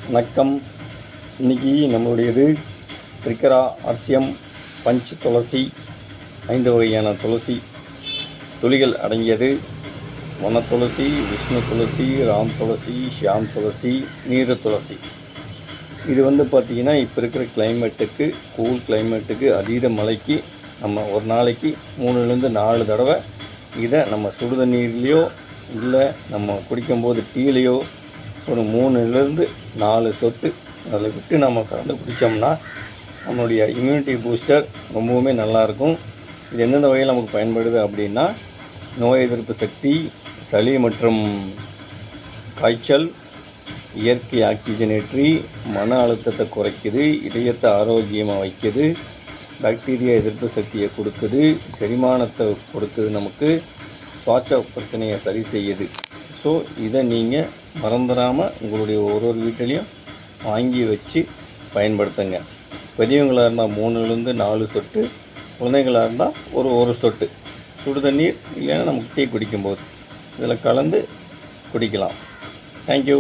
வணக்கம். இன்றைக்கி நம்மளுடையது திரிகரா அர்சியம் பஞ்ச் துளசி 5 வகையான துளசி துளிகள் அடங்கியது. வன துளசி, விஷ்ணு துளசி, ராம் துளசி, ஷியாம் துளசி, நீர துளசி. இது பார்த்திங்கன்னா இப்போ இருக்கிற கிளைமேட்டுக்கு, கூல் கிளைமேட்டுக்கு, அதீத மழைக்கு நம்ம ஒரு நாளைக்கு 3-4 தடவை இதை நம்ம சுடுதண்ணீர்லேயோ இல்லை நம்ம குடிக்கும்போது டீலேயோ ஒரு 3-4 சொட்டு அதில் விட்டு நம்ம கலந்து குடித்தோம்னா நம்மளுடைய இம்யூனிட்டி பூஸ்டர் ரொம்பவுமே நல்லாயிருக்கும். இது எந்தெந்த வகையில் நமக்கு பயன்படுது அப்படின்னா, நோய் எதிர்ப்பு சக்தி, சளி மற்றும் காய்ச்சல், இயற்கை ஆக்சிஜனேற்றி, மன அழுத்தத்தை குறைக்குது, இதயத்தை ஆரோக்கியமாக வைக்குது, பாக்டீரியா எதிர்ப்பு சக்தியை கொடுக்குது, செரிமானத்தை கொடுக்குது, நமக்கு சுவாச பிரச்சனையை சரி செய்யுது. ஸோ இதை நீங்கள் மறந்துடாமல் உங்களுடைய ஒரு வீட்டிலையும் வாங்கி வச்சு பயன்படுத்துங்க. பெரியவங்களாக இருந்தால் 3-4 சொட்டு, குழந்தைகளாக இருந்தால் ஒரு சொட்டு சுடு தண்ணீர் இல்லைன்னா நமக்கு டீ குடிக்கும்போது இதில் கலந்து குடிக்கலாம். தேங்க்யூ.